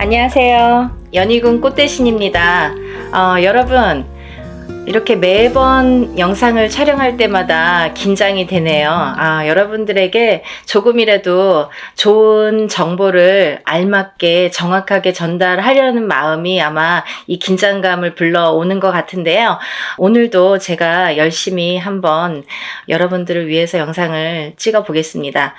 안녕하세요. 연희군 꽃대신입니다. 여러분, 이렇게 매번 영상을 촬영할 때마다 긴장이 되네요. 여러분들에게 조금이라도 좋은 정보를 알맞게 정확하게 전달하려는 마음이 아마 이 긴장감을 불러오는 것 같은데요. 오늘도 제가 열심히 한번 여러분들을 위해서 영상을 찍어 보겠습니다.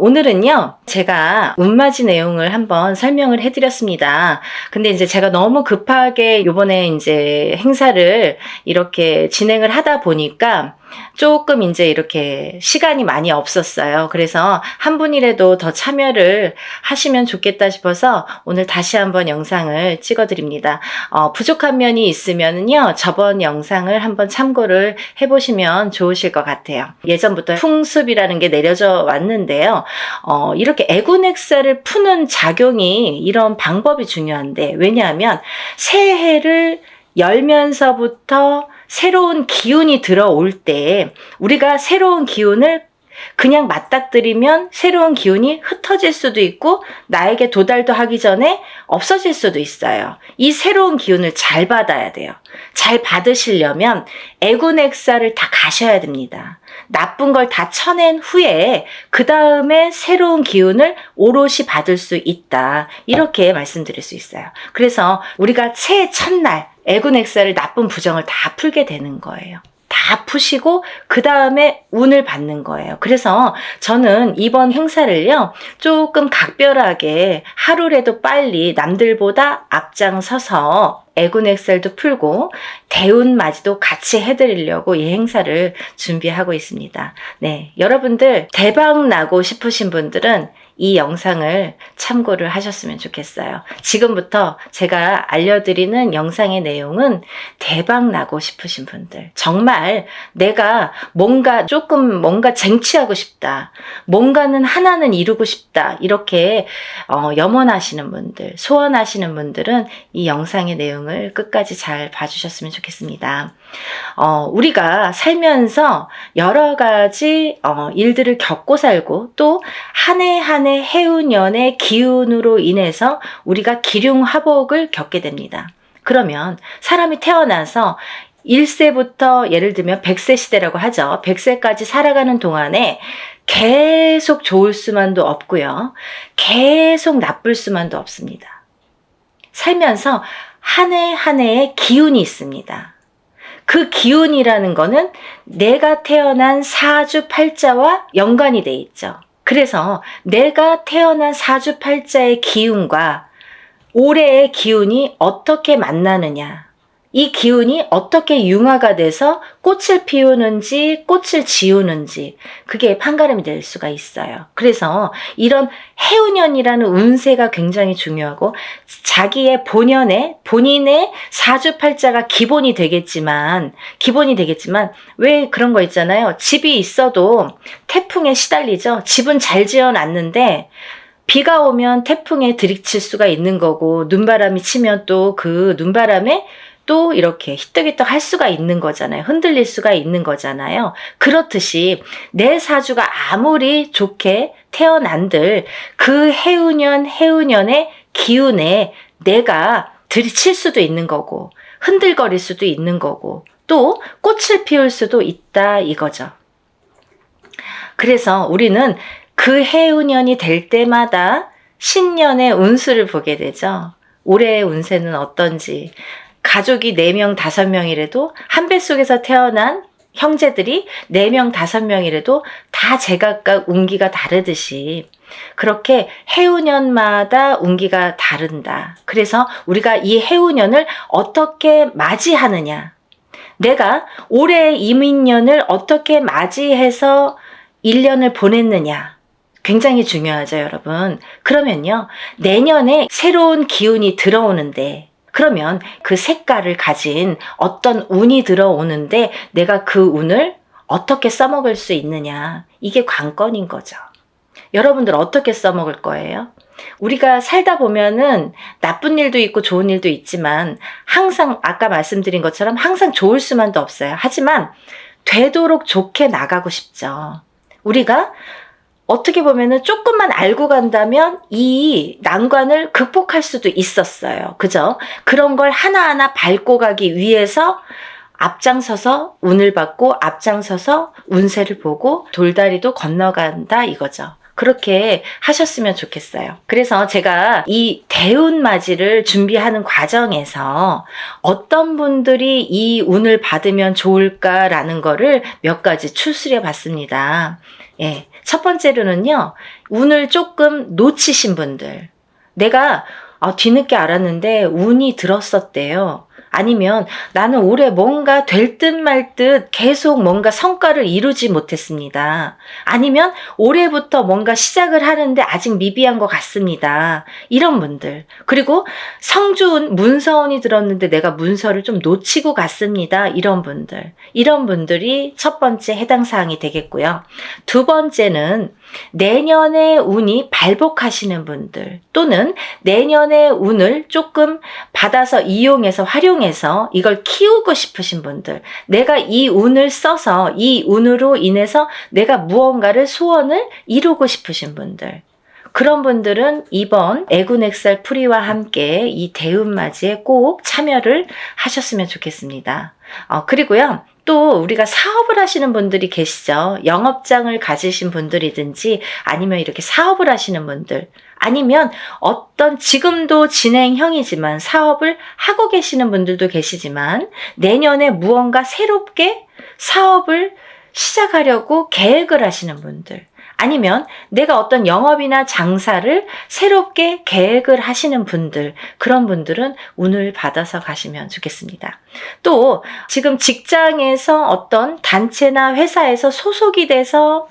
오늘은요, 제가 운맞이 내용을 한번 설명을 해드렸습니다. 근데 이제 제가 너무 급하게 요번에 이제 행사를 이렇게 진행을 하다 보니까 조금 이제 이렇게 시간이 많이 없었어요. 그래서 한 분이라도 더 참여를 하시면 좋겠다 싶어서 오늘 다시 한번 영상을 찍어드립니다. 부족한 면이 있으면요, 저번 영상을 한번 참고를 해보시면 좋으실 것 같아요. 예전부터 풍습이라는 게 내려져 왔는데요. 이렇게 애군액사를 푸는 작용이 이런 방법이 중요한데, 왜냐하면 새해를 열면서부터 새로운 기운이 들어올 때 우리가 새로운 기운을 그냥 맞닥뜨리면 새로운 기운이 흩어질 수도 있고 나에게 도달도 하기 전에 없어질 수도 있어요. 이 새로운 기운을 잘 받아야 돼요. 잘 받으시려면 애군액사를 다 가셔야 됩니다. 나쁜 걸 다 쳐낸 후에 그 다음에 새로운 기운을 오롯이 받을 수 있다. 이렇게 말씀드릴 수 있어요. 그래서 우리가 새해 첫날 애군액사를 나쁜 부정을 다 풀게 되는 거예요. 다 푸시고 그 다음에 운을 받는 거예요. 그래서 저는 이번 행사를요, 조금 각별하게 하루라도 빨리 남들보다 앞장서서 애군액살도 풀고 대운맞이도 같이 해드리려고 이 행사를 준비하고 있습니다. 네, 여러분들 대박 나고 싶으신 분들은 이 영상을 참고를 하셨으면 좋겠어요. 지금부터 제가 알려드리는 영상의 내용은 대박 나고 싶으신 분들, 정말 내가 뭔가 쟁취하고 싶다, 뭔가는 하나는 이루고 싶다, 이렇게 염원하시는 분들, 소원하시는 분들은 이 영상의 내용을 끝까지 잘 봐주셨으면 좋겠습니다. 우리가 살면서 여러 가지 일들을 겪고 살고 또 한 해 한 해 해운년의 기운으로 인해서 우리가 기륭화복을 겪게 됩니다. 그러면 사람이 태어나서 1세부터 예를 들면 100세 시대라고 하죠. 100세까지 살아가는 동안에 계속 좋을 수만도 없고요. 계속 나쁠 수만도 없습니다. 살면서 한 해 한 해의 기운이 있습니다. 그 기운이라는 거는 내가 태어난 사주팔자와 연관이 돼 있죠. 그래서 내가 태어난 사주팔자의 기운과 올해의 기운이 어떻게 만나느냐, 이 기운이 어떻게 융화가 돼서 꽃을 피우는지 꽃을 지우는지 그게 판가름이 될 수가 있어요. 그래서 이런 해운년이라는 운세가 굉장히 중요하고 자기의 본인의 사주팔자가 기본이 되겠지만 왜 그런 거 있잖아요. 집이 있어도 태풍에 시달리죠. 집은 잘 지어놨는데 비가 오면 태풍에 들이칠 수가 있는 거고 눈바람이 치면 또 그 눈바람에 또 이렇게 히떡히떡 할 수가 있는 거잖아요. 흔들릴 수가 있는 거잖아요. 그렇듯이 내 사주가 아무리 좋게 태어난들 그 해운년의 기운에 내가 들이칠 수도 있는 거고 흔들거릴 수도 있는 거고 또 꽃을 피울 수도 있다 이거죠. 그래서 우리는 그 해운년이 될 때마다 신년의 운수를 보게 되죠. 올해의 운세는 어떤지. 가족이 4명, 5명이라도 한 뱃속에서 태어난 형제들이 4명, 5명이라도 다 제각각 운기가 다르듯이 그렇게 해운년마다 운기가 다른다. 그래서 우리가 이 해운년을 어떻게 맞이하느냐, 내가 올해의 이민년을 어떻게 맞이해서 1년을 보냈느냐, 굉장히 중요하죠, 여러분. 그러면요, 내년에 새로운 기운이 들어오는데 그러면 그 색깔을 가진 어떤 운이 들어오는데 내가 그 운을 어떻게 써먹을 수 있느냐, 이게 관건인 거죠. 여러분들 어떻게 써먹을 거예요? 우리가 살다 보면은 나쁜 일도 있고 좋은 일도 있지만 항상 아까 말씀드린 것처럼 항상 좋을 수만도 없어요. 하지만 되도록 좋게 나가고 싶죠. 우리가 어떻게 보면은 조금만 알고 간다면 이 난관을 극복할 수도 있었어요. 그죠? 그런 걸 하나하나 밟고 가기 위해서 앞장서서 운을 받고 앞장서서 운세를 보고 돌다리도 건너간다 이거죠. 그렇게 하셨으면 좋겠어요. 그래서 제가 이 대운맞이를 준비하는 과정에서 어떤 분들이 이 운을 받으면 좋을까라는 거를 몇 가지 추스려 봤습니다. 예. 첫 번째로는요, 운을 조금 놓치신 분들. 내가 뒤늦게 알았는데 운이 들었었대요. 아니면 나는 올해 뭔가 될 듯 말 듯 계속 뭔가 성과를 이루지 못했습니다. 아니면 올해부터 뭔가 시작을 하는데 아직 미비한 것 같습니다. 이런 분들. 그리고 성주운, 문서운이 들었는데 내가 문서를 좀 놓치고 갔습니다. 이런 분들. 이런 분들이 첫 번째 해당 사항이 되겠고요. 두 번째는 내년의 운이 발복하시는 분들 또는 내년의 운을 조금 받아서 이용해서 활용해서 이걸 키우고 싶으신 분들, 내가 이 운을 써서 이 운으로 인해서 내가 무언가를 소원을 이루고 싶으신 분들, 그런 분들은 이번 애군액살 풀이와 함께 이 대운맞이에 꼭 참여를 하셨으면 좋겠습니다. 그리고요, 또 우리가 사업을 하시는 분들이 계시죠. 영업장을 가지신 분들이든지 아니면 이렇게 사업을 하시는 분들, 아니면 어떤 지금도 진행형이지만 사업을 하고 계시는 분들도 계시지만 내년에 무언가 새롭게 사업을 시작하려고 계획을 하시는 분들, 아니면 내가 어떤 영업이나 장사를 새롭게 계획을 하시는 분들, 그런 분들은 운을 받아서 가시면 좋겠습니다. 또 지금 직장에서 어떤 단체나 회사에서 소속이 돼서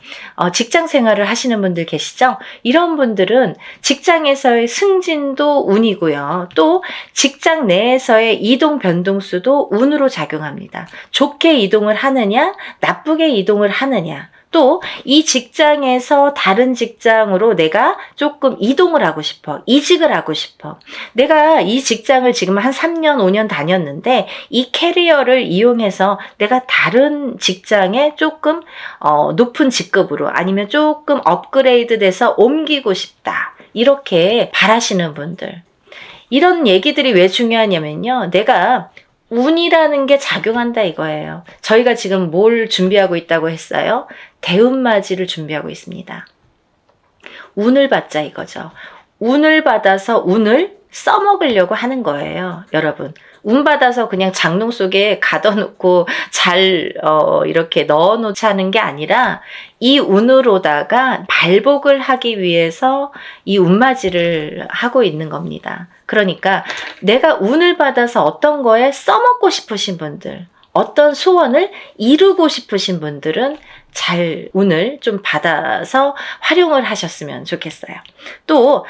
직장 생활을 하시는 분들 계시죠? 이런 분들은 직장에서의 승진도 운이고요. 또 직장 내에서의 이동 변동수도 운으로 작용합니다. 좋게 이동을 하느냐, 나쁘게 이동을 하느냐, 또 이 직장에서 다른 직장으로 내가 조금 이동을 하고 싶어, 이직을 하고 싶어. 내가 이 직장을 지금 한 3년, 5년 다녔는데 이 캐리어를 이용해서 내가 다른 직장에 조금 높은 직급으로 아니면 조금 업그레이드 돼서 옮기고 싶다. 이렇게 바라시는 분들. 이런 얘기들이 왜 중요하냐면요. 내가 운이라는 게 작용한다 이거예요. 저희가 지금 뭘 준비하고 있다고 했어요? 대운맞이를 준비하고 있습니다. 운을 받자 이거죠. 운을 받아서 운을 써먹으려고 하는 거예요. 여러분. 운 받아서 그냥 장롱 속에 가둬놓고 잘 이렇게 넣어놓지 하는 게 아니라 이 운으로다가 발복을 하기 위해서 이 운맞이를 하고 있는 겁니다. 그러니까 내가 운을 받아서 어떤 거에 써먹고 싶으신 분들, 어떤 소원을 이루고 싶으신 분들은 잘 운을 좀 받아서 활용을 하셨으면 좋겠어요. 또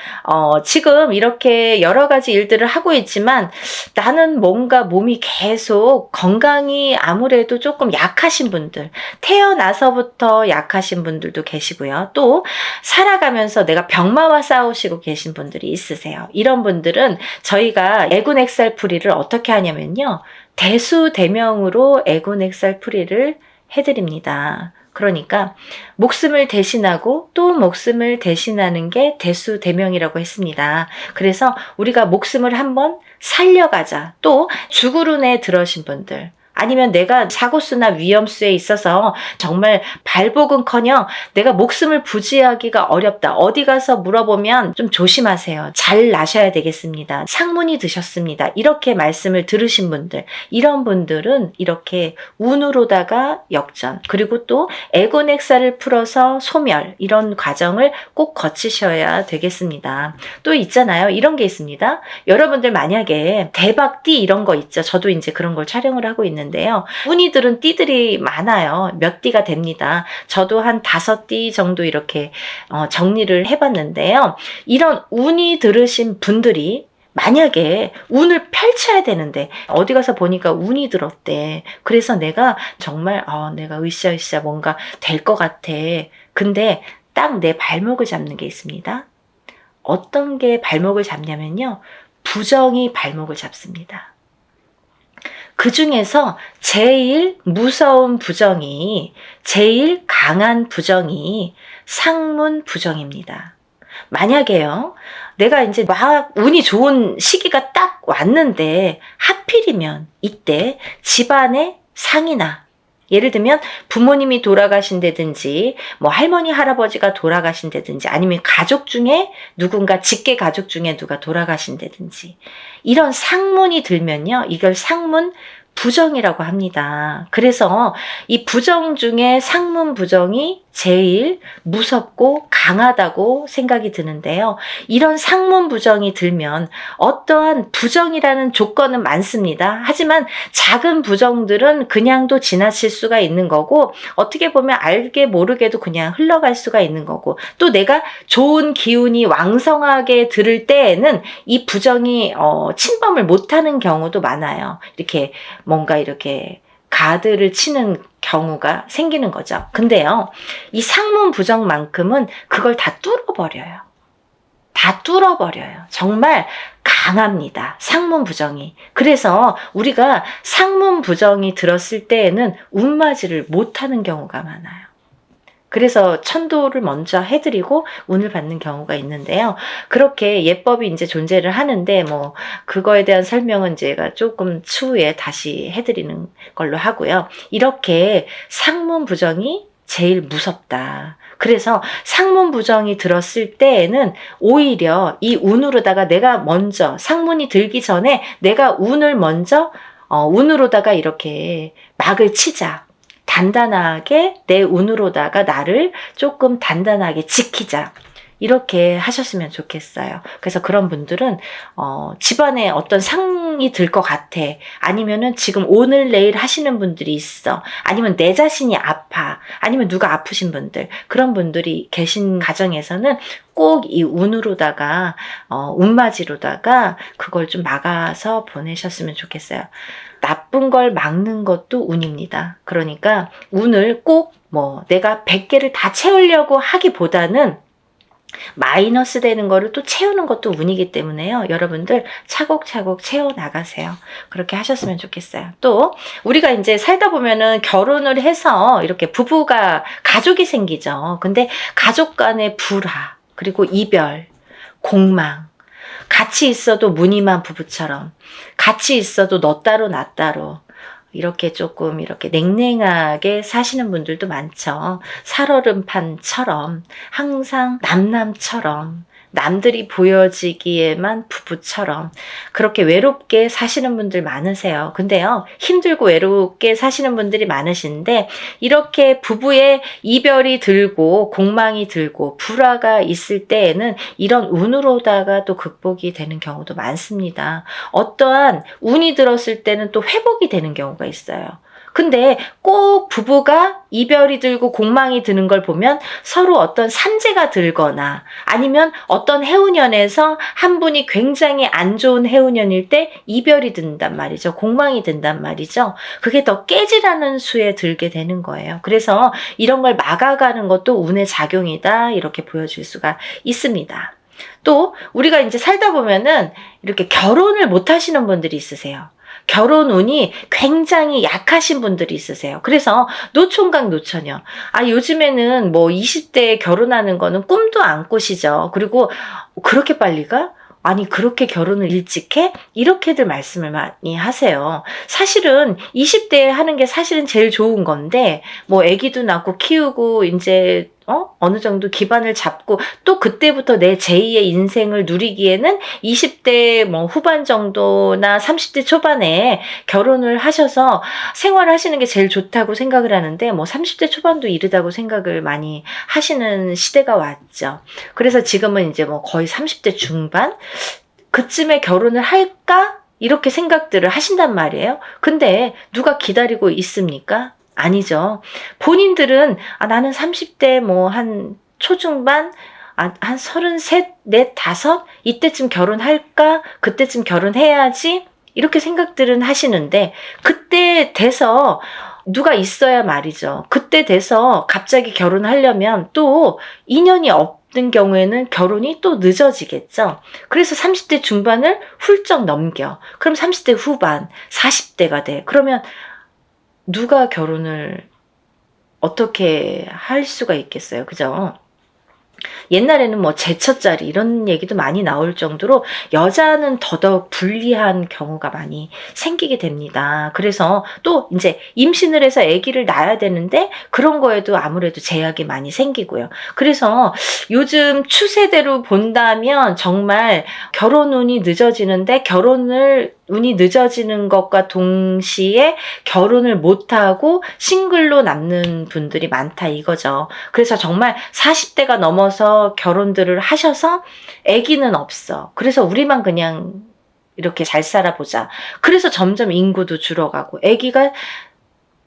지금 이렇게 여러 가지 일들을 하고 있지만 나는 뭔가 몸이 계속 건강이 아무래도 조금 약하신 분들, 태어나서부터 약하신 분들도 계시고요. 또 살아가면서 내가 병마와 싸우시고 계신 분들이 있으세요. 이런 분들은 저희가 애군액살풀이를 어떻게 하냐면요, 대수대명으로 애군액살풀이를 해드립니다. 그러니까 목숨을 대신하고 또 목숨을 대신하는 게 대수대명이라고 했습니다. 그래서 우리가 목숨을 한번 살려가자. 또 죽으run에 들어신 분들, 아니면 내가 사고수나 위험수에 있어서 정말 발복은커녕 내가 목숨을 부지하기가 어렵다. 어디 가서 물어보면 좀 조심하세요. 잘 나셔야 되겠습니다. 상문이 드셨습니다. 이렇게 말씀을 들으신 분들, 이런 분들은 이렇게 운으로다가 역전, 그리고 또 애곤액살을 풀어서 소멸, 이런 과정을 꼭 거치셔야 되겠습니다. 또 있잖아요. 이런 게 있습니다. 여러분들 만약에 대박띠 이런 거 있죠. 저도 이제 그런 걸 촬영을 하고 있는데요. 운이 들은 띠들이 많아요. 몇 띠가 됩니다. 저도 한 5띠 정도 이렇게 정리를 해봤는데요. 이런 운이 들으신 분들이 만약에 운을 펼쳐야 되는데 어디 가서 보니까 운이 들었대. 그래서 내가 정말 내가 으쌰으쌰 뭔가 될 것 같아. 근데 딱 내 발목을 잡는 게 있습니다. 어떤 게 발목을 잡냐면요, 부정이 발목을 잡습니다. 그 중에서 제일 무서운 부정이, 제일 강한 부정이 상문 부정입니다. 만약에요, 내가 이제 막 운이 좋은 시기가 딱 왔는데 하필이면 이때 집안에 상이나, 예를 들면 부모님이 돌아가신다든지 뭐 할머니 할아버지가 돌아가신다든지 아니면 가족 중에 누군가 직계 가족 중에 누가 돌아가신다든지 이런 상문이 들면요, 이걸 상문 부정이라고 합니다. 그래서 이 부정 중에 상문 부정이 제일 무섭고 강하다고 생각이 드는데요. 이런 상문 부정이 들면 어떠한 부정이라는 조건은 많습니다. 하지만 작은 부정들은 그냥도 지나칠 수가 있는 거고, 어떻게 보면 알게 모르게도 그냥 흘러갈 수가 있는 거고, 또 내가 좋은 기운이 왕성하게 들을 때에는 이 부정이 침범을 못하는 경우도 많아요. 이렇게 뭔가 이렇게 가드를 치는 경우가 생기는 거죠. 근데요, 이 상문 부정만큼은 그걸 다 뚫어버려요. 다 뚫어버려요. 정말 강합니다. 상문 부정이. 그래서 우리가 상문 부정이 들었을 때에는 운맞이를 못하는 경우가 많아요. 그래서 천도를 먼저 해드리고 운을 받는 경우가 있는데요. 그렇게 예법이 이제 존재를 하는데, 뭐, 그거에 대한 설명은 제가 조금 추후에 다시 해드리는 걸로 하고요. 이렇게 상문 부정이 제일 무섭다. 그래서 상문 부정이 들었을 때에는 오히려 이 운으로다가 내가 먼저, 상문이 들기 전에 내가 운을 먼저, 운으로다가 이렇게 막을 치자. 단단하게 내 운으로다가 나를 조금 단단하게 지키자. 이렇게 하셨으면 좋겠어요. 그래서 그런 분들은 집안에 어떤 상이 들 것 같아. 아니면은 지금 오늘 내일 하시는 분들이 있어. 아니면 내 자신이 아파. 아니면 누가 아프신 분들. 그런 분들이 계신 가정에서는 꼭 이 운으로다가 운맞이로다가 그걸 좀 막아서 보내셨으면 좋겠어요. 나쁜 걸 막는 것도 운입니다. 그러니까 운을 꼭 뭐 내가 100개를 다 채우려고 하기보다는 마이너스 되는 거를 또 채우는 것도 운이기 때문에요. 여러분들 차곡차곡 채워나가세요. 그렇게 하셨으면 좋겠어요. 또 우리가 이제 살다 보면은 결혼을 해서 이렇게 부부가 가족이 생기죠. 근데 가족 간의 불화, 그리고 이별, 공망, 같이 있어도 무늬만 부부처럼, 같이 있어도 너 따로 나 따로, 이렇게 조금 이렇게 냉랭하게 사시는 분들도 많죠. 살얼음판처럼, 항상 남남처럼, 남들이 보여지기에만 부부처럼 그렇게 외롭게 사시는 분들 많으세요. 근데요, 힘들고 외롭게 사시는 분들이 많으신데, 이렇게 부부의 이별이 들고 공망이 들고 불화가 있을 때에는 이런 운으로다가 또 극복이 되는 경우도 많습니다. 어떠한 운이 들었을 때는 또 회복이 되는 경우가 있어요. 근데 꼭 부부가 이별이 들고 공망이 드는 걸 보면 서로 어떤 산재가 들거나 아니면 어떤 해운년에서 한 분이 굉장히 안 좋은 해운년일 때 이별이 든단 말이죠. 공망이 든단 말이죠. 그게 더 깨지라는 수에 들게 되는 거예요. 그래서 이런 걸 막아가는 것도 운의 작용이다, 이렇게 보여줄 수가 있습니다. 또 우리가 이제 살다 보면은 이렇게 결혼을 못 하시는 분들이 있으세요. 결혼 운이 굉장히 약하신 분들이 있으세요. 그래서 노총각 노처녀. 요즘에는 뭐 20대에 결혼하는 거는 꿈도 안 꾸시죠. 그리고 그렇게 빨리 가? 아니, 그렇게 결혼을 일찍 해? 이렇게들 말씀을 많이 하세요. 사실은 20대에 하는 게 사실은 제일 좋은 건데, 뭐 아기도 낳고 키우고 이제 어느 정도 기반을 잡고 또 그때부터 내 제2의 인생을 누리기에는 20대 뭐 후반 정도나 30대 초반에 결혼을 하셔서 생활하시는 게 제일 좋다고 생각을 하는데, 뭐 30대 초반도 이르다고 생각을 많이 하시는 시대가 왔죠. 그래서 지금은 이제 뭐 거의 30대 중반? 그쯤에 결혼을 할까? 이렇게 생각들을 하신단 말이에요. 근데 누가 기다리고 있습니까? 아니죠. 본인들은 나는 30대 뭐 한 초중반, 한 33, 4, 5 이때쯤 결혼할까? 그때쯤 결혼해야지? 이렇게 생각들은 하시는데, 그때 돼서 누가 있어야 말이죠. 그때 돼서 갑자기 결혼하려면 또 인연이 없는 경우에는 결혼이 또 늦어지겠죠. 그래서 30대 중반을 훌쩍 넘겨. 그럼 30대 후반, 40대가 돼. 그러면 누가 결혼을 어떻게 할 수가 있겠어요. 그죠? 옛날에는 뭐 제처자리 이런 얘기도 많이 나올 정도로 여자는 더더욱 불리한 경우가 많이 생기게 됩니다. 그래서 또 이제 임신을 해서 아기를 낳아야 되는데 그런 거에도 아무래도 제약이 많이 생기고요. 그래서 요즘 추세대로 본다면 정말 결혼 운이 늦어지는데 운이 늦어지는 것과 동시에 결혼을 못하고 싱글로 남는 분들이 많다 이거죠. 그래서 정말 40대가 넘어서 결혼들을 하셔서 아기는 없어. 그래서 우리만 그냥 이렇게 잘 살아보자. 그래서 점점 인구도 줄어가고 아기가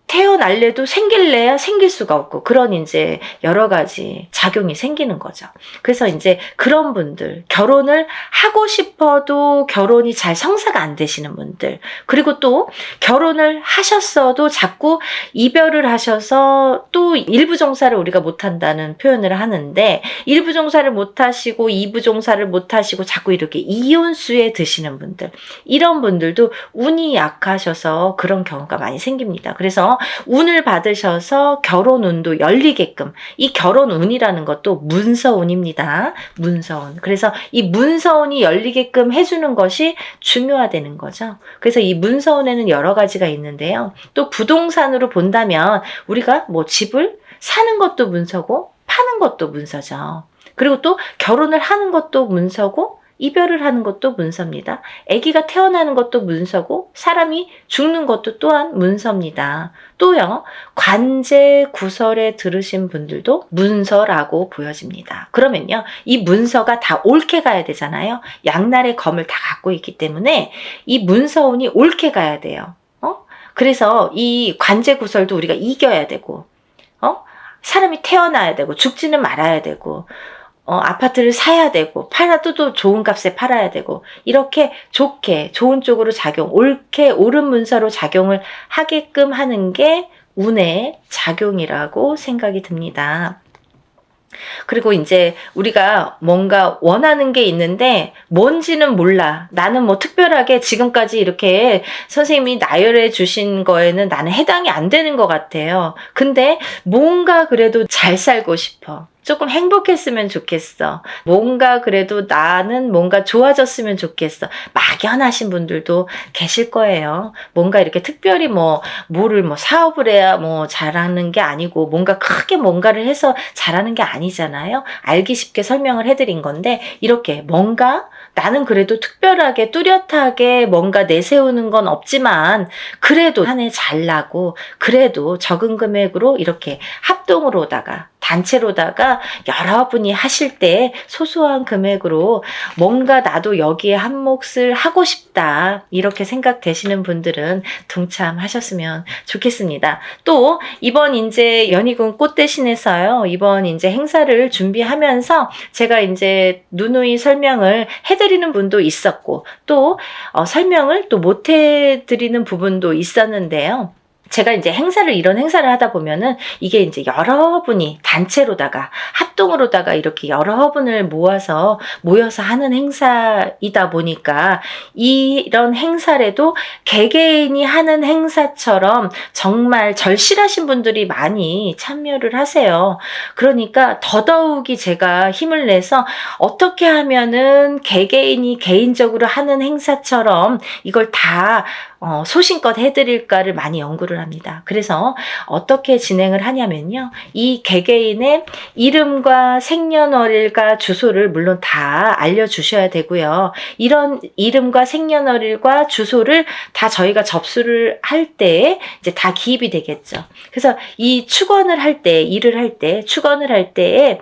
태어날래도 생길래야 생길 수가 없고 그런 이제 여러 가지 작용이 생기는 거죠. 그래서 이제 그런 분들, 결혼을 하고 싶어도 결혼이 잘 성사가 안 되시는 분들, 그리고 또 결혼을 하셨어도 자꾸 이별을 하셔서 또 일부 종사를 우리가 못한다는 표현을 하는데 일부 종사를 못하시고 이부 종사를 못하시고 자꾸 이렇게 이혼수에 드시는 분들, 이런 분들도 운이 약하셔서 그런 경우가 많이 생깁니다. 그래서 운을 받으셔서 결혼 운도 열리게끔, 이 결혼 운이라는 것도 문서운입니다. 문서운. 그래서 이 문서운이 열리게끔 해주는 것이 중요하다는 거죠. 그래서 이 문서운에는 여러 가지가 있는데요. 또 부동산으로 본다면 우리가 뭐 집을 사는 것도 문서고 파는 것도 문서죠. 그리고 또 결혼을 하는 것도 문서고 이별을 하는 것도 문서입니다. 아기가 태어나는 것도 문서고 사람이 죽는 것도 또한 문서입니다. 또요, 관제 구설에 들으신 분들도 문서라고 보여집니다. 그러면요, 이 문서가 다 옳게 가야 되잖아요. 양날의 검을 다 갖고 있기 때문에 이 문서운이 옳게 가야 돼요. 그래서 이 관제 구설도 우리가 이겨야 되고, 사람이 태어나야 되고 죽지는 말아야 되고, 아파트를 사야 되고 팔아도 또 좋은 값에 팔아야 되고 이렇게 좋게 좋은 쪽으로 옳게 옳은 문서로 작용을 하게끔 하는 게 운의 작용이라고 생각이 듭니다. 그리고 이제 우리가 뭔가 원하는 게 있는데 뭔지는 몰라. 나는 뭐 특별하게 지금까지 이렇게 선생님이 나열해 주신 거에는 나는 해당이 안 되는 것 같아요. 근데 뭔가 그래도 잘 살고 싶어. 조금 행복했으면 좋겠어. 뭔가 그래도 나는 뭔가 좋아졌으면 좋겠어. 막연하신 분들도 계실 거예요. 뭔가 이렇게 특별히 뭐를 사업을 해야 잘하는 게 아니고 뭔가 크게 뭔가를 해서 잘하는 게 아니잖아요. 알기 쉽게 설명을 해드린 건데 이렇게 뭔가 나는 그래도 특별하게 뚜렷하게 뭔가 내세우는 건 없지만 그래도 한 해 잘 나고 그래도 적은 금액으로 이렇게 합동으로다가 단체로다가 여러분이 하실 때 소소한 금액으로 뭔가 나도 여기에 한 몫을 하고 싶다 이렇게 생각되시는 분들은 동참하셨으면 좋겠습니다. 또 이번 이제 연희군 꽃대신에서요, 이번 이제 행사를 준비하면서 제가 이제 누누이 설명을 해드리는 분도 있었고 또 설명을 또 못 해드리는 부분도 있었는데요. 제가 이제 이런 행사를 하다 보면은 이게 이제 여러분이 단체로다가 합동으로다가 이렇게 여러분을 모여서 하는 행사이다 보니까 이런 행사라도 개개인이 하는 행사처럼 정말 절실하신 분들이 많이 참여를 하세요. 그러니까 더더욱이 제가 힘을 내서 어떻게 하면은 개개인이 개인적으로 하는 행사처럼 이걸 다 소신껏 해드릴까를 많이 연구를 합니다. 그래서 어떻게 진행을 하냐면요. 이 개개인의 이름과 생년월일과 주소를 물론 다 알려주셔야 되고요. 이런 이름과 생년월일과 주소를 다 저희가 접수를 할 때 이제 다 기입이 되겠죠. 그래서 이 축원을 할 때, 일을 할 때, 축원을 할 때에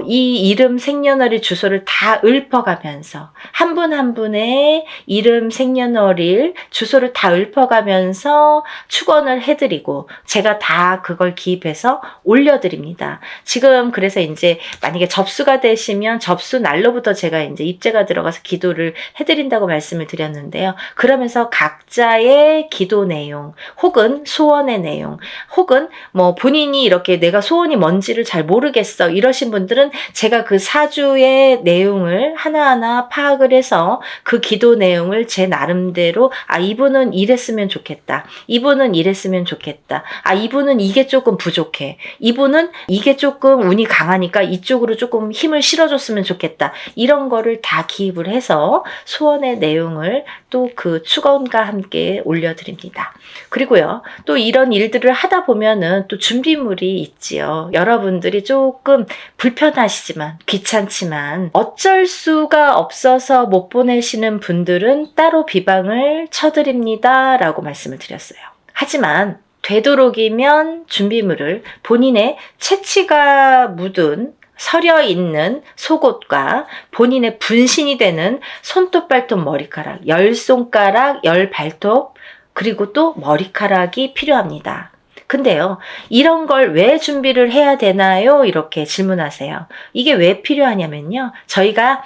이 이름, 생년월일, 주소를 다 읊어가면서 한 분 한 분의 이름, 생년월일, 주소를 이거를 다 읊어가면서 축원을 해드리고 제가 다 그걸 기입해서 올려드립니다. 지금 그래서 이제 만약에 접수가 되시면 접수 날로부터 제가 이제 입제가 들어가서 기도를 해드린다고 말씀을 드렸는데요. 그러면서 각자의 기도 내용 혹은 소원의 내용 혹은 뭐 본인이 이렇게 내가 소원이 뭔지를 잘 모르겠어 이러신 분들은 제가 그 사주의 내용을 하나하나 파악을 해서 그 기도 내용을 제 나름대로 이분은 이랬으면 좋겠다. 이분은 이랬으면 좋겠다. 이분은 이게 조금 부족해. 이분은 이게 조금 운이 강하니까 이쪽으로 조금 힘을 실어줬으면 좋겠다. 이런 거를 다 기입을 해서 소원의 내용을 또 그 축원과 함께 올려드립니다. 그리고요, 또 이런 일들을 하다 보면은 또 준비물이 있지요. 여러분들이 조금 불편하시지만, 귀찮지만, 어쩔 수가 없어서 못 보내시는 분들은 따로 비방을 쳐드립니다. 라고 말씀을 드렸어요. 하지만, 되도록이면 준비물을 본인의 채취가 묻은 서려 있는 속옷과 본인의 분신이 되는 손톱, 발톱, 머리카락, 10손가락, 10발톱, 그리고 또 머리카락이 필요합니다. 근데요, 이런 걸 왜 준비를 해야 되나요? 이렇게 질문하세요. 이게 왜 필요하냐면요, 저희가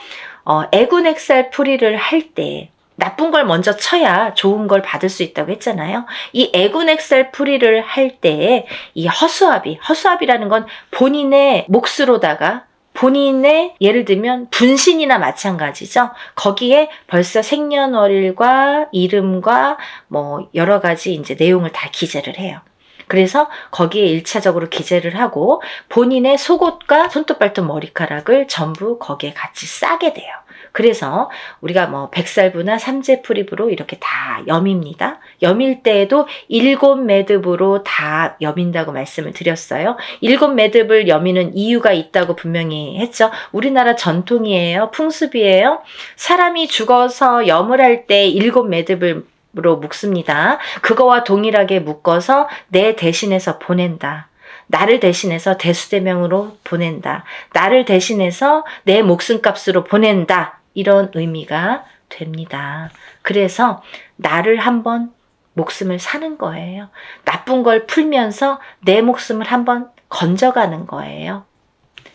애군액살 풀이를 할 때 나쁜 걸 먼저 쳐야 좋은 걸 받을 수 있다고 했잖아요. 이 애군액살 풀이를 할 때 이 허수아비라는 건 본인의 몫으로다가 본인의 예를 들면 분신이나 마찬가지죠. 거기에 벌써 생년월일과 이름과 뭐 여러 가지 이제 내용을 다 기재를 해요. 그래서 거기에 1차적으로 기재를 하고 본인의 속옷과 손톱, 발톱, 머리카락을 전부 거기에 같이 싸게 돼요. 그래서 우리가 뭐 백살부나 삼재풀입으로 이렇게 다 여밉니다. 여밀 때에도 7매듭으로 다 여민다고 말씀을 드렸어요. 7매듭을 여미는 이유가 있다고 분명히 했죠. 우리나라 전통이에요. 풍습이에요. 사람이 죽어서 염을 할 때 7매듭을 로 묶습니다. 그거와 동일하게 묶어서 내 대신해서 보낸다. 나를 대신해서 대수대명으로 보낸다. 나를 대신해서 내 목숨값으로 보낸다. 이런 의미가 됩니다. 그래서 나를 한번 목숨을 사는 거예요. 나쁜 걸 풀면서 내 목숨을 한번 건져가는 거예요.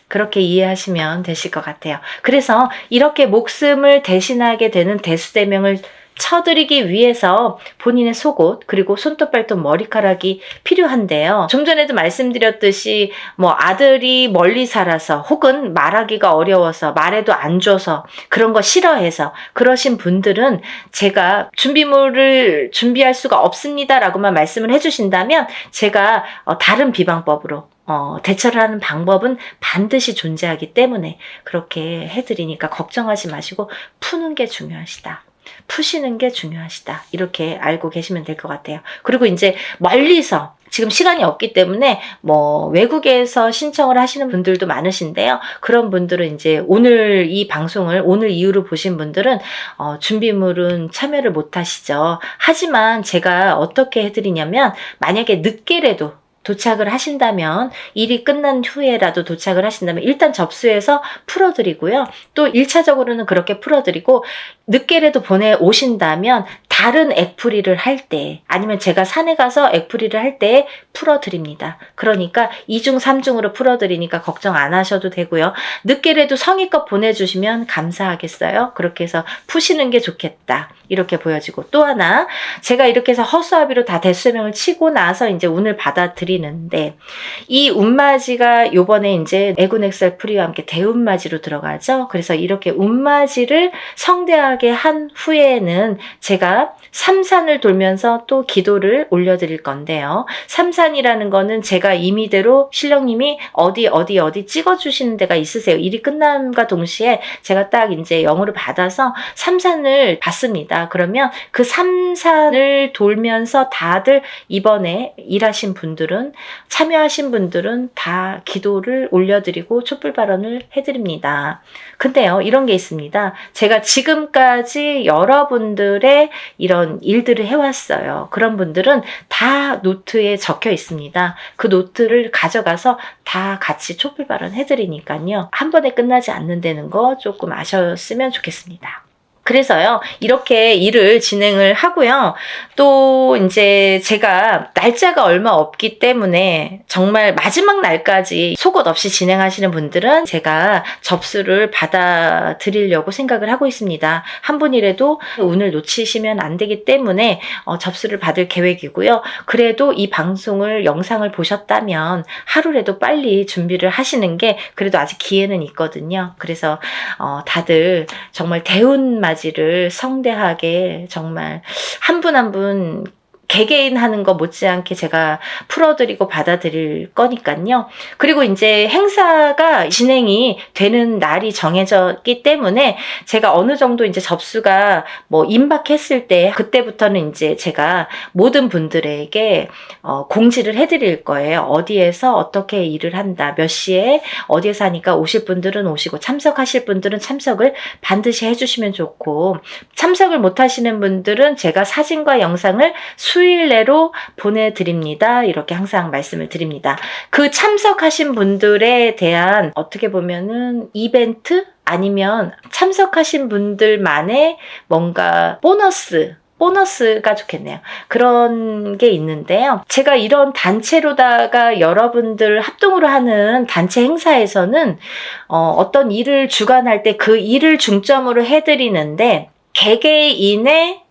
그렇게 이해하시면 되실 것 같아요. 그래서 이렇게 목숨을 대신하게 되는 대수대명을 쳐드리기 위해서 본인의 속옷 그리고 손톱, 발톱, 머리카락이 필요한데요. 좀 전에도 말씀드렸듯이 뭐 아들이 멀리 살아서 혹은 말하기가 어려워서 말해도 안 줘서 그런 거 싫어해서 그러신 분들은 제가 준비물을 준비할 수가 없습니다 라고만 말씀을 해주신다면 제가 다른 비방법으로 대처를 하는 방법은 반드시 존재하기 때문에 그렇게 해드리니까 걱정하지 마시고 푸는 게 중요하시다. 푸시는 게 중요하시다. 이렇게 알고 계시면 될 것 같아요. 그리고 이제 멀리서 지금 시간이 없기 때문에 뭐 외국에서 신청을 하시는 분들도 많으신데요. 그런 분들은 이제 오늘 이 방송을 오늘 이후로 보신 분들은 준비물은 참여를 못 하시죠. 하지만 제가 어떻게 해드리냐면 만약에 늦게라도 도착을 하신다면 일이 끝난 후에라도 도착을 하신다면 일단 접수해서 풀어드리고요. 또 1차적으로는 그렇게 풀어드리고 늦게라도 보내오신다면 다른 액풀이를 할 때 아니면 제가 산에 가서 액풀이를 할 때 풀어드립니다. 그러니까 2중 3중으로 풀어드리니까 걱정 안 하셔도 되고요. 늦게라도 성의껏 보내주시면 감사하겠어요. 그렇게 해서 푸시는 게 좋겠다. 이렇게 보여지고 또 하나 제가 이렇게 해서 허수아비로 다 대수명을 치고 나서 이제 운을 받아들이는데 이 운맞이가 요번에 이제 애군액살 풀이와 함께 대운맞이로 들어가죠. 그래서 이렇게 운맞이를 성대하게 한 후에는 제가 삼산을 돌면서 또 기도를 올려드릴 건데요. 삼산이라는 거는 제가 임의대로 신령님이 어디 찍어주시는 데가 있으세요. 일이 끝남과 동시에 제가 딱 이제 영으로 받아서 삼산을 받습니다. 그러면 그 삼산을 돌면서 다들 이번에 일하신 분들은 참여하신 분들은 다 기도를 올려드리고 촛불 발언을 해드립니다. 근데요, 이런 게 있습니다. 제가 지금까지 여러분들의 이런 일들을 해왔어요. 그런 분들은 다 노트에 적혀 있습니다. 그 노트를 가져가서 다 같이 촛불 발언 해드리니까요. 한 번에 끝나지 않는다는 거 조금 아셨으면 좋겠습니다. 그래서요, 이렇게 일을 진행을 하고요. 또 이제 제가 날짜가 얼마 없기 때문에 정말 마지막 날까지 속옷 없이 진행하시는 분들은 제가 접수를 받아드리려고 생각을 하고 있습니다. 한 분이라도 운을 놓치시면 안 되기 때문에 접수를 받을 계획이고요. 그래도 이 방송을, 영상을 보셨다면 하루라도 빨리 준비를 하시는 게 그래도 아직 기회는 있거든요. 그래서 다들 정말 대운맞이를 성대하게 정말 한 분 한 분 개개인 하는 거 못지않게 제가 풀어드리고 받아들일 거니까요. 그리고 이제 행사가 진행이 되는 날이 정해졌기 때문에 제가 어느 정도 이제 접수가 뭐 임박했을 때 그때부터는 이제 제가 모든 분들에게 공지를 해드릴 거예요. 어디에서 어떻게 일을 한다, 몇 시에 어디에서 하니까 오실 분들은 오시고 참석하실 분들은 참석을 반드시 해주시면 좋고, 참석을 못 하시는 분들은 제가 사진과 영상을 수일 내로 보내드립니다. 이렇게 항상 말씀을 드립니다. 그 참석하신 분들에 대한 어떻게 보면은 이벤트? 아니면 참석하신 분들만의 뭔가 보너스가 좋겠네요. 그런 게 있는데요. 제가 이런 단체로다가 여러분들 합동으로 하는 단체 행사에서는 어떤 일을 주관할 때 그 일을 중점으로 해드리는데, 개개인의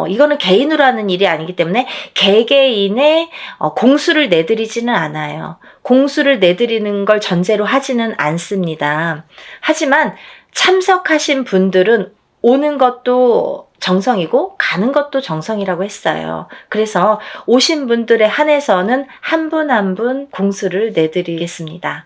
이거는 개인으로 하는 일이 아니기 때문에 개개인의 공수를 내드리지는 않아요. 공수를 내드리는 걸 전제로 하지는 않습니다. 하지만 참석하신 분들은 오는 것도 정성이고 가는 것도 정성이라고 했어요. 그래서 오신 분들에 한해서는 한 분 한 분 공수를 내드리겠습니다.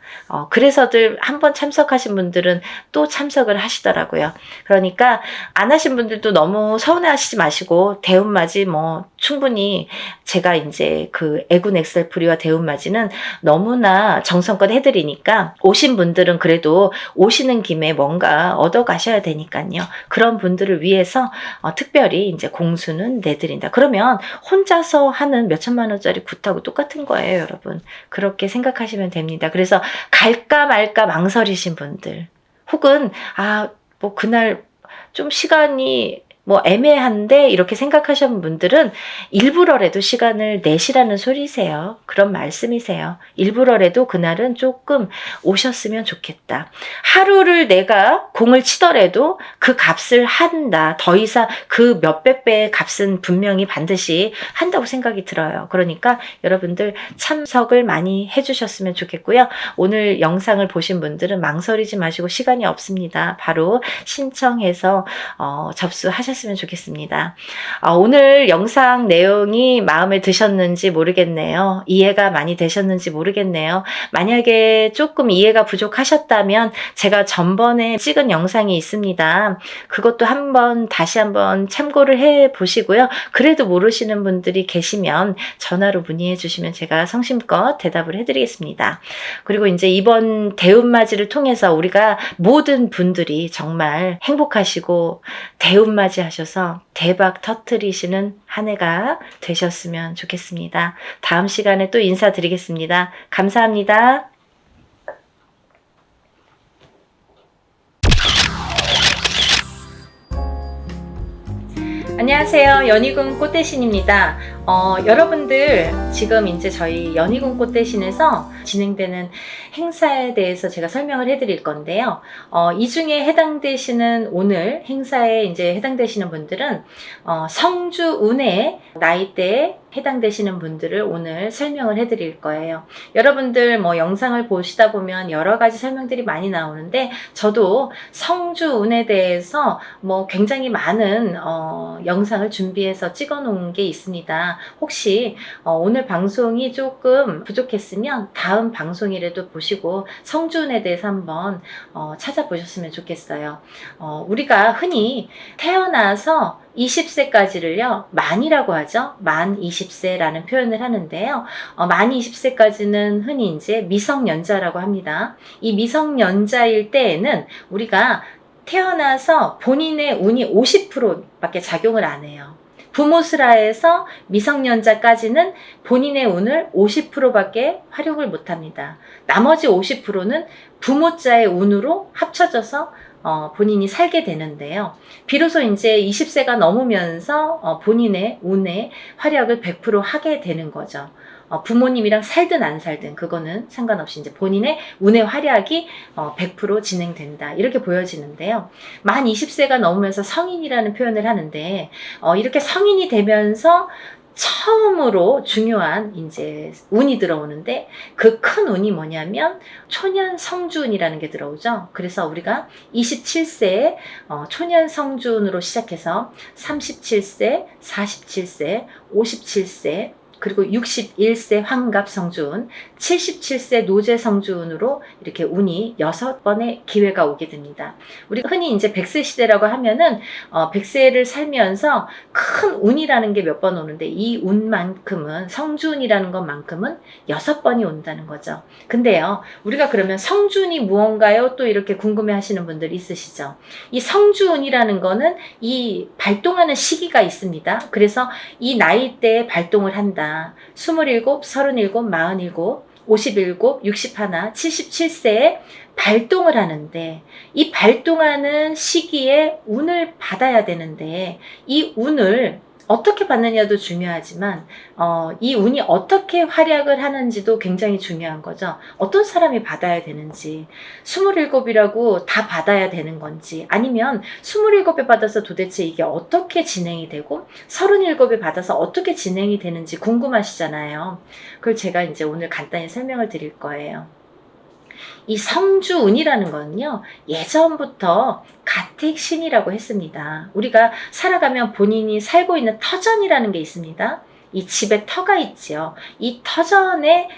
그래서들 한번 참석하신 분들은 또 참석을 하시더라고요. 그러니까 안 하신 분들도 너무 서운해하시지 마시고, 대운맞이 뭐 충분히 제가 이제 그 애군 엑셀프리와 대운맞이는 너무나 정성껏 해드리니까 오신 분들은 그래도 오시는 김에 뭔가 얻어 가셔야 되니까요. 그런 분들을 위해서 특별히 이제 공수는 내드린다. 그러면 혼자서 하는 몇천만 원짜리 굿하고 똑같은 거예요, 여러분. 그렇게 생각하시면 됩니다. 그래서 갈까 말까 망설이신 분들, 혹은 뭐 그날 좀 시간이 뭐 애매한데 이렇게 생각하시는 분들은 일부러라도 시간을 내시라는 소리세요. 그런 말씀이세요. 일부러라도 그날은 조금 오셨으면 좋겠다. 하루를 내가 공을 치더라도 그 값을 한다. 더 이상 그 몇백 배의 값은 분명히 반드시 한다고 생각이 들어요. 그러니까 여러분들 참석을 많이 해주셨으면 좋겠고요. 오늘 영상을 보신 분들은 망설이지 마시고, 시간이 없습니다. 바로 신청해서 접수하셨으면 좋겠습니다. 오늘 영상 내용이 마음에 드셨는지 모르겠네요. 이해가 많이 되셨는지 모르겠네요. 만약에 조금 이해가 부족하셨다면 제가 전번에 찍은 영상이 있습니다. 그것도 다시 한번 참고를 해 보시고요. 그래도 모르시는 분들이 계시면 전화로 문의해 주시면 제가 성심껏 대답을 해드리겠습니다. 그리고 이제 이번 대운맞이를 통해서 우리가 모든 분들이 정말 행복하시고 대운맞이 하셔서 대박 터뜨리시는 한 해가 되셨으면 좋겠습니다. 다음 시간에 또 인사드리겠습니다. 감사합니다. 안녕하세요. 연희군 꽃대신입니다. 여러분들 지금 이제 저희 연희군 꽃대신에서 진행되는 행사에 대해서 제가 설명을 해드릴 건데요. 이 중에 해당되시는, 오늘 행사에 이제 해당되시는 분들은 성주 운해 나이대에 해당되시는 분들을 오늘 설명을 해드릴 거예요. 여러분들 뭐 영상을 보시다 보면 여러 가지 설명들이 많이 나오는데, 저도 성주 운에 대해서 뭐 굉장히 많은 영상을 준비해서 찍어 놓은 게 있습니다. 혹시 오늘 방송이 조금 부족했으면 다음 방송이라도 보시고 성주운에 대해서 한번 찾아보셨으면 좋겠어요. 우리가 흔히 태어나서 20세까지를요, 만이라고 하죠. 만 20세라는 표현을 하는데요. 만 20세까지는 흔히 이제 미성년자라고 합니다. 이 미성년자일 때에는 우리가 태어나서 본인의 운이 50%밖에 작용을 안 해요. 부모스라에서 미성년자까지는 본인의 운을 50%밖에 활용을 못 합니다. 나머지 50%는 부모자의 운으로 합쳐져서 본인이 살게 되는데요. 비로소 이제 20세가 넘으면서 본인의 운의 활약을 100% 하게 되는 거죠. 부모님이랑 살든 안 살든 그거는 상관없이 이제 본인의 운의 활약이 100% 진행된다. 이렇게 보여지는데요. 만 20세가 넘으면서 성인이라는 표현을 하는데 이렇게 성인이 되면서 처음으로 중요한 이제 운이 들어오는데 그 큰 운이 뭐냐면 초년 성주운이라는 게 들어오죠. 그래서 우리가 27세에 초년 성주운으로 시작해서 37세, 47세, 57세, 그리고 61세 환갑 성주운, 77세 노제 성주운으로 이렇게 운이 6번의 기회가 오게 됩니다. 우리가 흔히 이제 100세 시대라고 하면은 100세를 살면서 큰 운이라는 게 몇 번 오는데 이 운만큼은 성주운이라는 것만큼은 6번이 온다는 거죠. 근데요, 우리가 그러면 성주운이 무언가요? 또 이렇게 궁금해 하시는 분들 있으시죠? 이 성주운이라는 거는 이 발동하는 시기가 있습니다. 그래서 이 나이대에 발동을 한다. 27, 37, 47, 57, 61, 77세에 발동을 하는데 이 발동하는 시기에 운을 받아야 되는데 이 운을 어떻게 받느냐도 중요하지만 이 운이 어떻게 활약을 하는지도 굉장히 중요한 거죠. 어떤 사람이 받아야 되는지 27이라고 다 받아야 되는 건지 아니면 27에 받아서 도대체 이게 어떻게 진행이 되고 37에 받아서 어떻게 진행이 되는지 궁금하시잖아요. 그걸 제가 이제 오늘 간단히 설명을 드릴 거예요. 이 성주운이라는 거는요, 예전부터 가택신이라고 했습니다. 우리가 살아가면 본인이 살고 있는 터전이라는 게 있습니다. 이 집에 터가 있지요. 이 터전에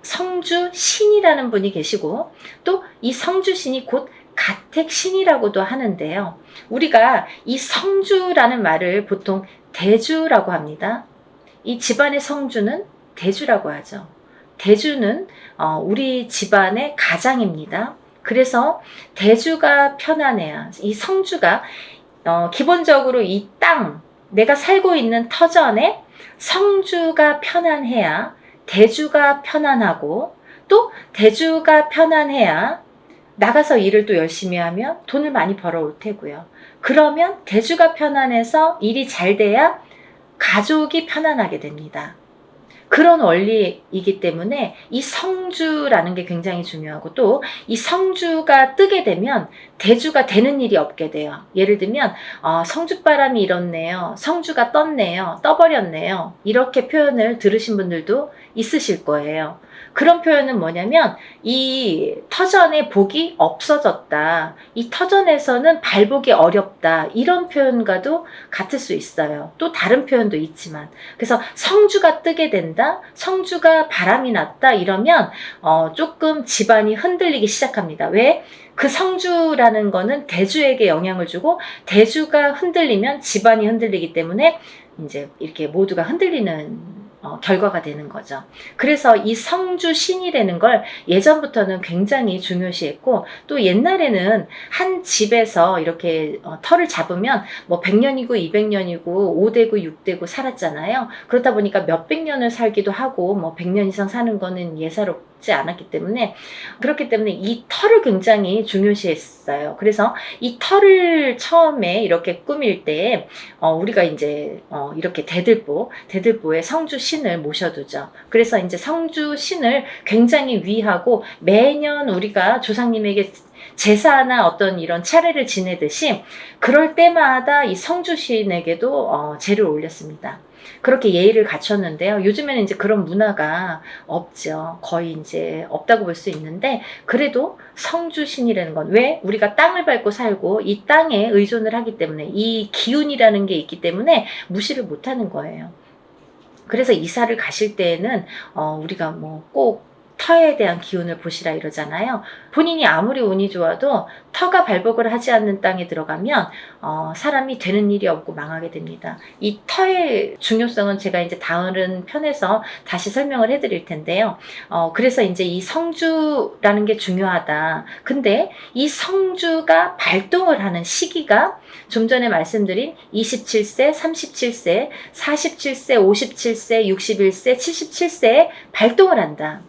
성주신이라는 분이 계시고 또 이 성주신이 곧 가택신이라고도 하는데요. 우리가 이 성주라는 말을 보통 대주라고 합니다. 이 집안의 성주는 대주라고 하죠. 대주는 우리 집안의 가장입니다. 그래서 대주가 편안해야, 이 성주가 기본적으로 이 땅, 내가 살고 있는 터전에 성주가 편안해야 대주가 편안하고 또 대주가 편안해야 나가서 일을 또 열심히 하면 돈을 많이 벌어올 테고요. 그러면 대주가 편안해서 일이 잘 돼야 가족이 편안하게 됩니다. 그런 원리이기 때문에 이 성주라는 게 굉장히 중요하고 또 이 성주가 뜨게 되면 대주가 되는 일이 없게 돼요. 예를 들면 성주바람이 일었네요. 성주가 떴네요. 떠버렸네요. 이렇게 표현을 들으신 분들도 있으실 거예요. 그런 표현은 뭐냐면 이 터전에 복이 없어졌다. 이 터전에서는 발복이 어렵다. 이런 표현과도 같을 수 있어요. 또 다른 표현도 있지만 그래서 성주가 뜨게 된다. 성주가 바람이 났다. 이러면 조금 집안이 흔들리기 시작합니다. 왜? 그 성주라는 거는 대주에게 영향을 주고 대주가 흔들리면 집안이 흔들리기 때문에 이제 이렇게 모두가 흔들리는 결과가 되는 거죠. 그래서 이 성주신이라는 걸 예전부터는 굉장히 중요시했고 또 옛날에는 한 집에서 이렇게 터를 잡으면 뭐 100년이고 200년이고 5대고 6대고 살았잖아요. 그렇다 보니까 몇백 년을 살기도 하고 뭐 100년 이상 사는 거는 예사롭지 않았기 때문에 그렇기 때문에 이 터를 굉장히 중요시했어요. 그래서 이 터를 처음에 이렇게 꾸밀 때 우리가 이제 이렇게 대들보에 성주신을 모셔두죠. 그래서 이제 성주신을 굉장히 위하고 매년 우리가 조상님에게 제사나 어떤 이런 차례를 지내듯이 그럴 때마다 이 성주신에게도 제를 올렸습니다. 그렇게 예의를 갖췄는데요. 요즘에는 이제 그런 문화가 없죠. 거의 이제 없다고 볼 수 있는데 그래도 성주신이라는 건 왜? 우리가 땅을 밟고 살고 이 땅에 의존을 하기 때문에 이 기운이라는 게 있기 때문에 무시를 못하는 거예요. 그래서 이사를 가실 때에는 우리가 뭐 꼭 터에 대한 기운을 보시라 이러잖아요. 본인이 아무리 운이 좋아도 터가 발복을 하지 않는 땅에 들어가면 사람이 되는 일이 없고 망하게 됩니다. 이 터의 중요성은 제가 이제 다른 편에서 다시 설명을 해드릴 텐데요. 그래서 이제 이 성주라는 게 중요하다. 근데 이 성주가 발동을 하는 시기가 좀 전에 말씀드린 27세, 37세, 47세, 57세, 61세, 77세에 발동을 한다.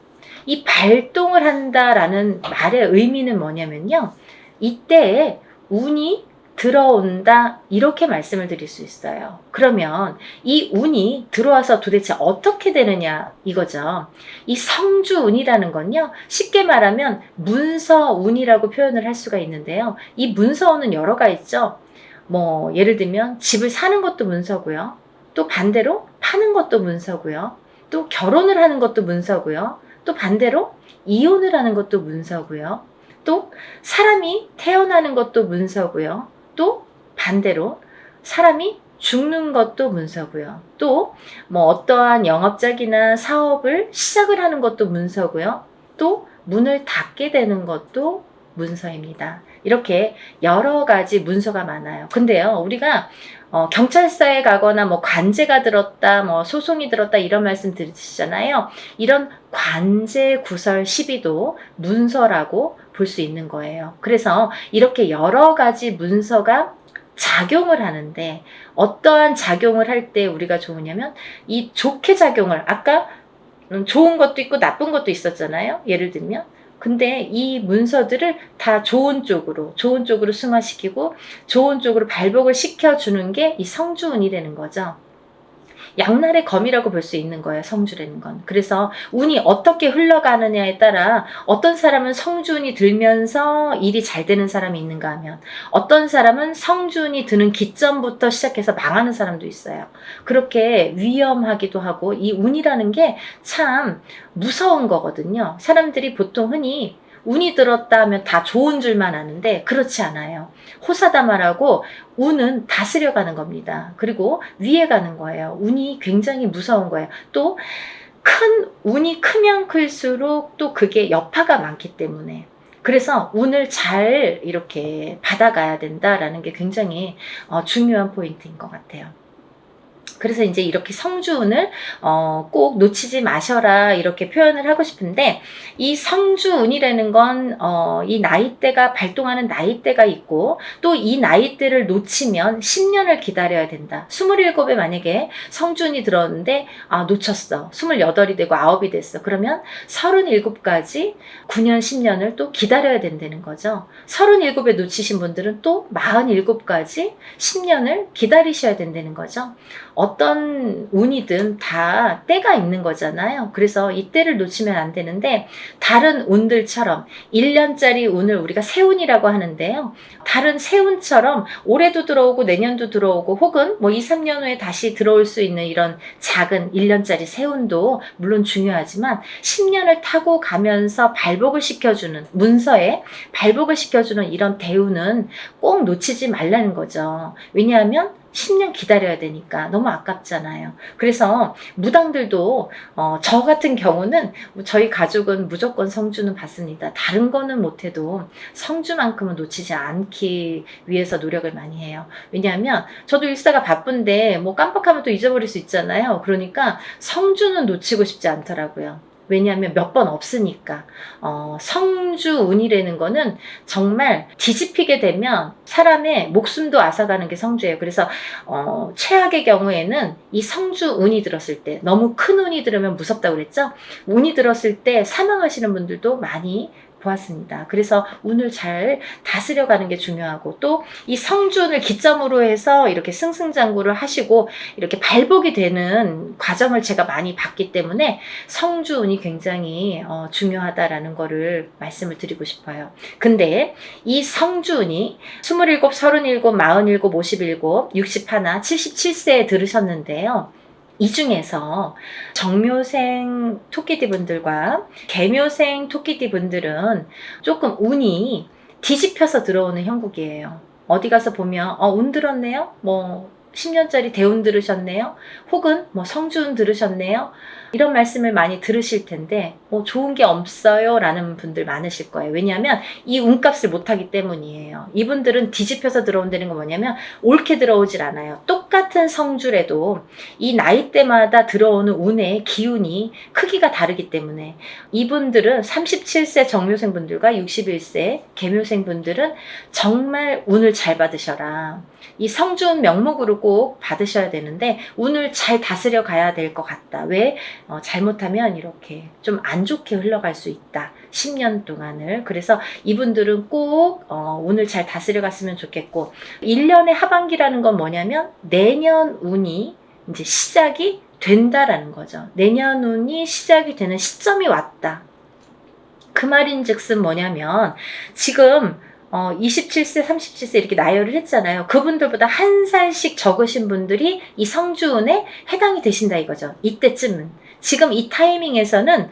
이 발동을 한다라는 말의 의미는 뭐냐면요. 이때에 운이 들어온다, 이렇게 말씀을 드릴 수 있어요. 그러면 이 운이 들어와서 도대체 어떻게 되느냐 이거죠. 이 성주운이라는 건요, 쉽게 말하면 문서운이라고 표현을 할 수가 있는데요. 이 문서운은 여러가 있죠. 뭐 예를 들면 집을 사는 것도 문서고요. 또 반대로 파는 것도 문서고요. 또 결혼을 하는 것도 문서고요. 또 반대로 이혼을 하는 것도 문서고요. 또 사람이 태어나는 것도 문서고요. 또 반대로 사람이 죽는 것도 문서고요. 또 뭐 어떠한 영업장이나 사업을 시작을 하는 것도 문서고요. 또 문을 닫게 되는 것도 문서입니다. 이렇게 여러 가지 문서가 많아요. 근데요, 우리가 경찰서에 가거나 뭐 관제가 들었다, 뭐 소송이 들었다 이런 말씀 들으시잖아요. 이런 관제 구설 시비도 문서라고 볼 수 있는 거예요. 그래서 이렇게 여러 가지 문서가 작용을 하는데, 어떠한 작용을 할 때 우리가 좋으냐면 이 좋게 작용을, 아까 좋은 것도 있고 나쁜 것도 있었잖아요. 예를 들면 근데 이 문서들을 다 좋은 쪽으로 승화시키고 좋은 쪽으로 발복을 시켜주는 게 이 성주운이 되는 거죠. 양날의 검이라고 볼 수 있는 거예요, 성주라는 건. 그래서 운이 어떻게 흘러가느냐에 따라 어떤 사람은 성주운이 들면서 일이 잘 되는 사람이 있는가 하면, 어떤 사람은 성주운이 드는 기점부터 시작해서 망하는 사람도 있어요. 그렇게 위험하기도 하고, 이 운이라는 게 참 무서운 거거든요. 사람들이 보통 흔히 운이 들었다 하면 다 좋은 줄만 아는데 그렇지 않아요. 호사다마라고 운은 다스려가는 겁니다. 그리고 위에 가는 거예요. 운이 굉장히 무서운 거예요. 또 큰 운이 크면 클수록 또 그게 여파가 많기 때문에, 그래서 운을 잘 이렇게 받아가야 된다라는 게 굉장히 중요한 포인트인 것 같아요. 그래서 이제 이렇게 성주운을 꼭 놓치지 마셔라 이렇게 표현을 하고 싶은데, 이 성주운이라는 건 이 나이대가 발동하는 나이대가 있고, 또 이 나이대를 놓치면 10년을 기다려야 된다. 27에 만약에 성주운이 들었는데 놓쳤어. 28이 되고 9이 됐어. 그러면 37까지 9년 10년을 또 기다려야 된다는 거죠. 37에 놓치신 분들은 또 47까지 10년을 기다리셔야 된다는 거죠. 어떤 운이든 다 때가 있는 거잖아요. 그래서 이 때를 놓치면 안 되는데, 다른 운들처럼 1년짜리 운을 우리가 세운이라고 하는데요. 다른 세운처럼 올해도 들어오고 내년도 들어오고 혹은 뭐 2, 3년 후에 다시 들어올 수 있는 이런 작은 1년짜리 세운도 물론 중요하지만, 10년을 타고 가면서 발복을 시켜주는, 문서에 발복을 시켜주는 이런 대운은 꼭 놓치지 말라는 거죠. 왜냐하면 10년 기다려야 되니까 너무 아깝잖아요. 그래서 무당들도 저 같은 경우는, 저희 가족은 무조건 성주는 받습니다. 다른 거는 못해도 성주만큼은 놓치지 않기 위해서 노력을 많이 해요. 왜냐하면 저도 일사가 바쁜데 뭐 깜빡하면 또 잊어버릴 수 있잖아요. 그러니까 성주는 놓치고 싶지 않더라고요. 왜냐하면 몇 번 없으니까. 성주운이라는 거는 정말 뒤집히게 되면 사람의 목숨도 앗아가는 게 성주예요. 그래서 최악의 경우에는 이 성주운이 들었을 때, 너무 큰 운이 들으면 무섭다고 그랬죠? 운이 들었을 때 사망하시는 분들도 많이 보았습니다. 그래서 운을 잘 다스려가는 게 중요하고, 또 이 성주운을 기점으로 해서 이렇게 승승장구를 하시고 이렇게 발복이 되는 과정을 제가 많이 봤기 때문에 성주운이 굉장히 중요하다라는 거를 말씀을 드리고 싶어요. 근데 이 성주운이 27, 37, 47, 57, 61, 77세에 들으셨는데요. 이 중에서 정묘생 토끼띠 분들과 개묘생 토끼띠 분들은 조금 운이 뒤집혀서 들어오는 형국이에요. 어디 가서 보면 운 들었네요? 뭐 10년짜리 대운 들으셨네요? 혹은 뭐 성주운 들으셨네요? 이런 말씀을 많이 들으실 텐데 좋은 게 없어요 라는 분들 많으실 거예요. 왜냐하면 이 운값을 못하기 때문이에요. 이분들은 뒤집혀서 들어온다는 건 뭐냐면 옳게 들어오질 않아요. 똑같은 성주래도 이 나이대마다 들어오는 운의 기운이 크기가 다르기 때문에, 이분들은 37세 정묘생 분들과 61세 개묘생 분들은 정말 운을 잘 받으셔라. 이 성주운 명목으로 꼭 받으셔야 되는데 운을 잘 다스려 가야 될 것 같다. 왜? 잘못하면 이렇게 좀 안 좋게 흘러갈 수 있다. 10년 동안을. 그래서 이분들은 꼭 운을 잘 다스려 갔으면 좋겠고, 1년의 하반기라는 건 뭐냐면 내년 운이 이제 시작이 된다라는 거죠. 내년 운이 시작이 되는 시점이 왔다. 그 말인즉슨 뭐냐면 지금 27세, 37세 이렇게 나열을 했잖아요. 그분들보다 한 살씩 적으신 분들이 이 성주운에 해당이 되신다 이거죠. 이때쯤은. 지금 이 타이밍에서는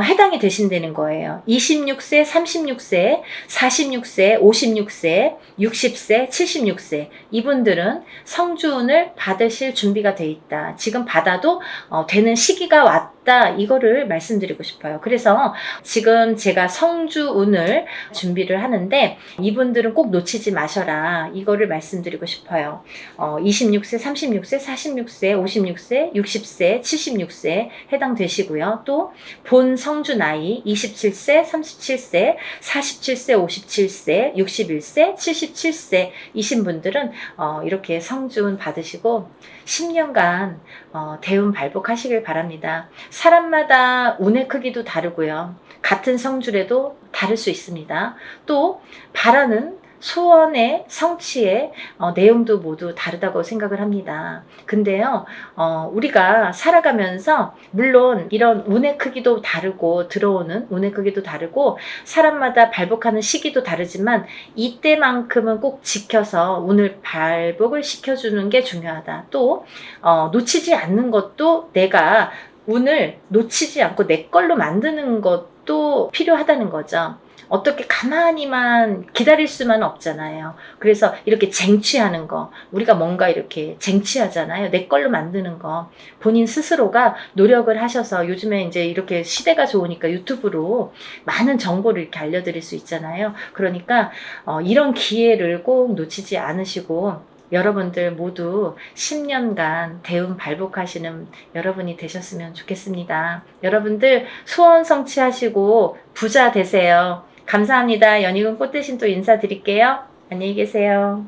해당이 되신다는 거예요. 26세, 36세, 46세, 56세, 60세, 76세 이분들은 성주운을 받으실 준비가 돼 있다. 지금 받아도 되는 시기가 왔다. 이거를 말씀드리고 싶어요. 그래서 지금 제가 성주운을 준비를 하는데 이분들은 꼭 놓치지 마셔라. 이거를 말씀드리고 싶어요. 26세, 36세, 46세, 56세, 60세, 76세 해당되시고요. 또 본 성주 나이 27세, 37세, 47세, 57세, 61세, 77세 이신 분들은 이렇게 성주운 받으시고 10년간 대운 발복하시길 바랍니다. 사람마다 운의 크기도 다르고요. 같은 성주래도 다를 수 있습니다. 또 바라는 소원의 성취의 내용도 모두 다르다고 생각을 합니다. 근데요, 우리가 살아가면서 물론 이런 운의 크기도 다르고 들어오는 운의 크기도 다르고 사람마다 발복하는 시기도 다르지만 이때만큼은 꼭 지켜서 운을 발복을 시켜주는 게 중요하다. 또 놓치지 않는 것도 내가 운을 놓치지 않고 내 걸로 만드는 것도 필요하다는 거죠. 어떻게 가만히만 기다릴 수만 없잖아요. 그래서 이렇게 쟁취하는 거, 우리가 뭔가 이렇게 쟁취하잖아요. 내 걸로 만드는 거. 본인 스스로가 노력을 하셔서 요즘에 이제 이렇게 시대가 좋으니까 유튜브로 많은 정보를 이렇게 알려드릴 수 있잖아요. 그러니까 이런 기회를 꼭 놓치지 않으시고 여러분들 모두 10년간 대운 발복하시는 여러분이 되셨으면 좋겠습니다. 여러분들 소원 성취하시고 부자 되세요. 감사합니다. 연희군 꽃대신 또 인사드릴게요. 안녕히 계세요.